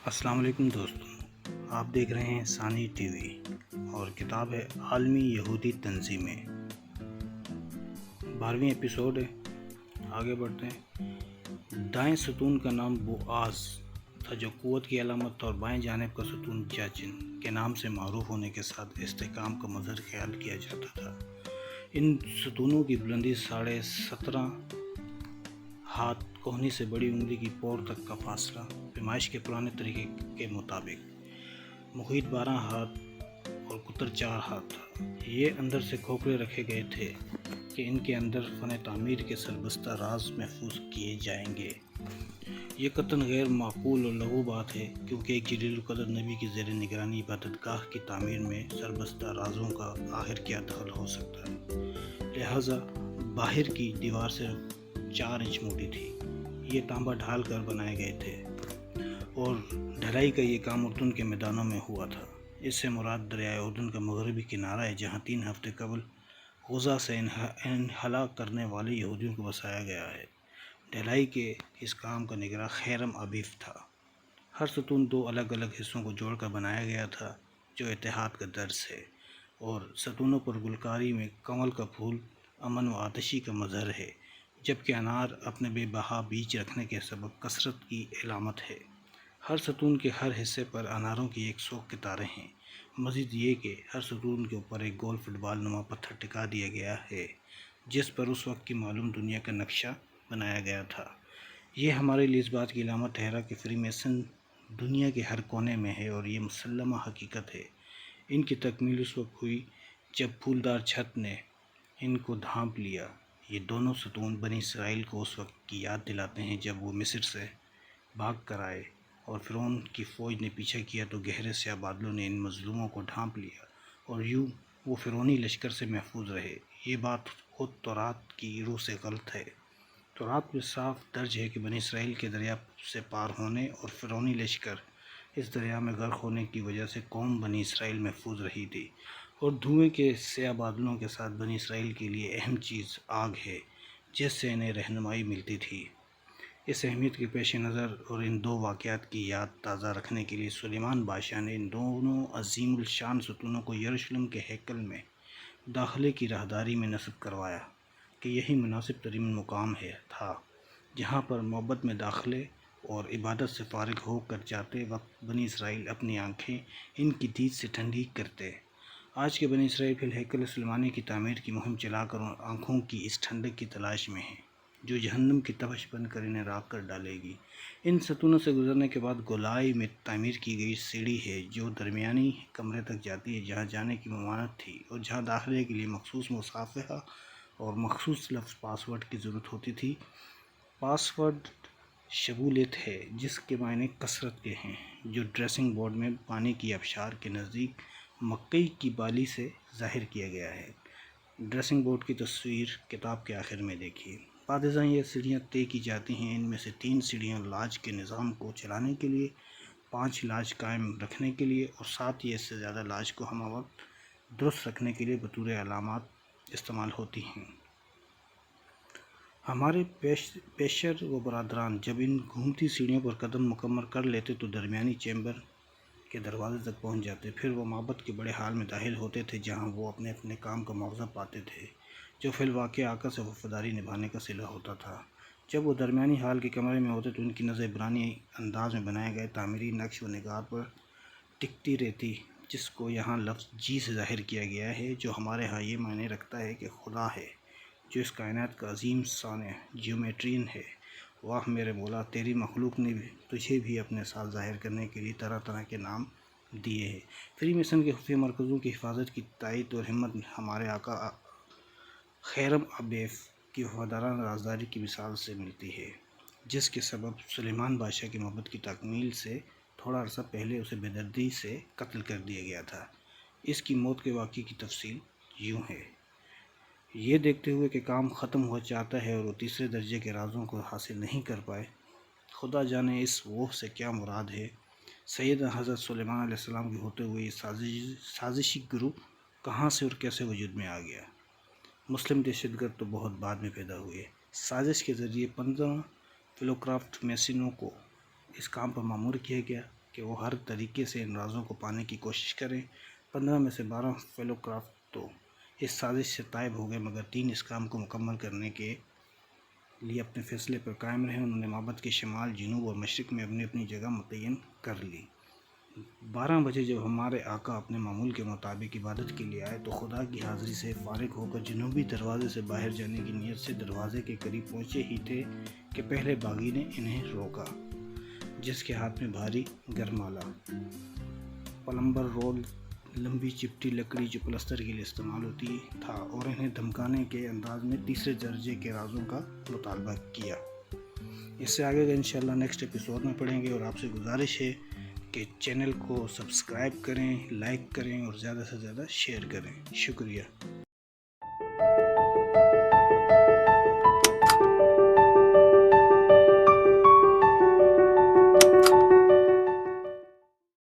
السلام علیکم دوستوں، آپ دیکھ رہے ہیں ثانی ٹی وی اور کتاب ہے عالمی یہودی تنظیمیں۔ 12ویں ایپیسوڈ ہے، آگے بڑھتے ہیں۔ دائیں ستون کا نام بوآز تھا جو قوت کی علامت تھا، اور بائیں جانب کا ستون جاچن کے نام سے معروف ہونے کے ساتھ استحکام کا مظہر خیال کیا جاتا تھا۔ ان ستونوں کی بلندی 17.5 ہاتھ، کوہنی سے بڑی انگلی کی پور تک کا فاصلہ پیمائش کے پرانے طریقے کے مطابق محیط 12 ہاتھ اور قطر 4 ہاتھ تھا۔ یہ اندر سے کھوکھلے رکھے گئے تھے کہ ان کے اندر فن تعمیر کے سربستہ راز محفوظ کیے جائیں گے۔ یہ قطعاً غیر معقول اور لغو بات ہے، کیونکہ ایک جلیل القدر نبی کی زیر نگرانی عبادت گاہ کی تعمیر میں سربستہ رازوں کا آخر کیا دخل ہو سکتا ہے؟ لہٰذا باہر کی دیوار صرف 4 انچ موٹی تھی۔ یہ تانبا ڈھال کر بنائے گئے تھے، اور ڈھلائی کا یہ کام اردن کے میدانوں میں ہوا تھا۔ اس سے مراد دریائے اردن کا مغربی کنارہ ہے، جہاں 3 ہفتے قبل غزہ سے انخلا کرنے والے یہودیوں کو بسایا گیا ہے۔ ڈھلائی کے اس کام کا نگراں خیرم ابیف تھا۔ ہر ستون 2 الگ الگ حصوں کو جوڑ کر بنایا گیا تھا، جو اتحاد کا درس ہے، اور ستونوں پر گلکاری میں کمل کا پھول امن و آتشی کا مظہر ہے، جبکہ انار اپنے بے بہا بیج رکھنے کے سبب کثرت کی علامت ہے۔ ہر ستون کے ہر حصے پر اناروں کی 100 قطاریں ہیں۔ مزید یہ کہ ہر ستون کے اوپر ایک گول فٹ بال نما پتھر ٹکا دیا گیا ہے، جس پر اس وقت کی معلوم دنیا کا نقشہ بنایا گیا تھا۔ یہ ہمارے لیے اس بات کی علامت ٹھہرا کہ فری میسن دنیا کے ہر کونے میں ہے، اور یہ مسلمہ حقیقت ہے۔ ان کی تکمیل اس وقت ہوئی جب پھولدار چھت نے ان کو ڈھانپ لیا۔ یہ دونوں ستون بنی اسرائیل کو اس وقت کی یاد دلاتے ہیں جب وہ مصر سے بھاگ کر آئے اور فرعون کی فوج نے پیچھا کیا، تو گہرے سیاہ بادلوں نے ان مظلوموں کو ڈھانپ لیا، اور یوں وہ فرعونی لشکر سے محفوظ رہے۔ یہ بات خود تورات کی روح سے غلط ہے۔ تورات میں صاف درج ہے کہ بنی اسرائیل کے دریا سے پار ہونے اور فرعونی لشکر اس دریا میں غرق ہونے کی وجہ سے قوم بنی اسرائیل محفوظ رہی تھی، اور دھوئیں کے سیاہ بادلوں کے ساتھ بنی اسرائیل کے لیے اہم چیز آگ ہے، جس سے انہیں رہنمائی ملتی تھی۔ اس اہمیت کے پیش نظر اور ان 2 واقعات کی یاد تازہ رکھنے کے لیے سلیمان بادشاہ نے ان دونوں عظیم الشان ستونوں کو یروشلم کے ہیکل میں داخلے کی راہداری میں نصب کروایا، کہ یہی مناسب ترین مقام تھا جہاں پر معبد میں داخلے اور عبادت سے فارغ ہو کر جاتے وقت بنی اسرائیل اپنی آنکھیں ان کی دید سے ٹھنڈی کرتے۔ آج کے بنی اسرائیل فی الہیکل سلیمانی کی تعمیر کی مہم چلا کر ان آنکھوں کی اس ٹھنڈک کی تلاش میں ہیں، جو جہنم کی تپش بن کر انہیں راکھ کر ڈالے گی۔ ان ستونوں سے گزرنے کے بعد گولائی میں تعمیر کی گئی سیڑھی ہے، جو درمیانی کمرے تک جاتی ہے، جہاں جانے کی ممانعت تھی، اور جہاں داخلے کے لیے مخصوص مصافحہ اور مخصوص لفظ پاس ورڈ کی ضرورت ہوتی تھی۔ پاس ورڈ شبولیت ہے، جس کے معنی کثرت کے ہیں، جو ڈریسنگ بورڈ میں پانی کی آبشار کے نزدیک مکئی کی بالی سے ظاہر کیا گیا ہے۔ ڈریسنگ بورڈ کی تصویر کتاب کے آخر میں دیکھیے۔ بعد ازاں یہ سیڑھیاں طے کی جاتی ہیں۔ ان میں سے 3 سیڑھیاں لاج کے نظام کو چلانے کے لیے، 5 لاج قائم رکھنے کے لیے، اور 7 یا اس سے زیادہ لاج کو ہمہ وقت درست رکھنے کے لیے بطور علامات استعمال ہوتی ہیں۔ ہمارے پیشر و برادران جب ان گھومتی سیڑھیوں پر قدم مکمل کر لیتے تو درمیانی چیمبر کے دروازے تک پہنچ جاتے۔ پھر وہ معبد کے بڑے ہال میں داخل ہوتے تھے، جہاں وہ اپنے اپنے کام کا معاوضہ پاتے تھے، جو فی الواقع آقا سے وفاداری نبھانے کا صلہ ہوتا تھا۔ جب وہ درمیانی ہال کے کمرے میں ہوتے تو ان کی نظر عبرانی انداز میں بنائے گئے تعمیری نقش و نگار پر ٹکتی رہتی، جس کو یہاں لفظ جی سے ظاہر کیا گیا ہے، جو ہمارے ہاں یہ معنی رکھتا ہے کہ خدا ہے، جو اس کائنات کا عظیم صانع جیومیٹرین ہے۔ واہ میرے مولا، تیری مخلوق نے تجھے بھی اپنے ساتھ ظاہر کرنے کے لیے طرح طرح کے نام دیے ہیں۔ فری میسن کے خفیہ مرکزوں کی حفاظت کی تائید اور ہمت ہمارے آقا خیرم ابیف کی وفادارانہ رازداری کی مثال سے ملتی ہے، جس کے سبب سلیمان بادشاہ کے معبد کی تکمیل سے تھوڑا عرصہ پہلے اسے بے دردی سے قتل کر دیا گیا تھا۔ اس کی موت کے واقعے کی تفصیل یوں ہے۔ یہ دیکھتے ہوئے کہ کام ختم ہوا چاہتا ہے اور وہ تیسرے درجے کے رازوں کو حاصل نہیں کر پائے، خدا جانے اس وہ سے کیا مراد ہے، سیدنا حضرت سلیمان علیہ السلام کے ہوتے ہوئے یہ سازشی گروہ کہاں سے اور کیسے وجود میں آ گیا؟ مسلم دہشت گرد تو بہت بعد میں پیدا ہوئے۔ سازش کے ذریعے 15 فلوکرافٹ میسنوں کو اس کام پر مامور کیا گیا۔ کہ وہ ہر طریقے سے ان رازوں کو پانے کی کوشش کریں۔ 15 میں سے 12 فیلو کرافٹ تو اس سازش سے تائب ہو گئے، مگر 3 اس کام کو مکمل کرنے کے لیے اپنے فیصلے پر قائم رہے۔ انہوں نے معبد کے شمال، جنوب اور مشرق میں اپنی اپنی جگہ متعین کر لی۔ 12 بجے جب ہمارے آقا اپنے معمول کے مطابق عبادت کے لیے آئے تو خدا کی حاضری سے فارغ ہو کر جنوبی دروازے سے باہر جانے کی نیت سے دروازے کے قریب پہنچے ہی تھے کہ پہلے باغی نے انہیں روکا، جس کے ہاتھ میں بھاری گرمالا پلمبر رول، لمبی چپٹی لکڑی جو پلستر کے لیے استعمال ہوتی تھا، اور انہیں دھمکانے کے انداز میں تیسرے درجے کے رازوں کا مطالبہ کیا۔ اس سے آگے کا انشاءاللہ نیکسٹ ایپیسوڈ میں پڑھیں گے، اور آپ سے گزارش ہے کہ چینل کو سبسکرائب کریں، لائک کریں اور زیادہ سے زیادہ شیئر کریں۔ شکریہ۔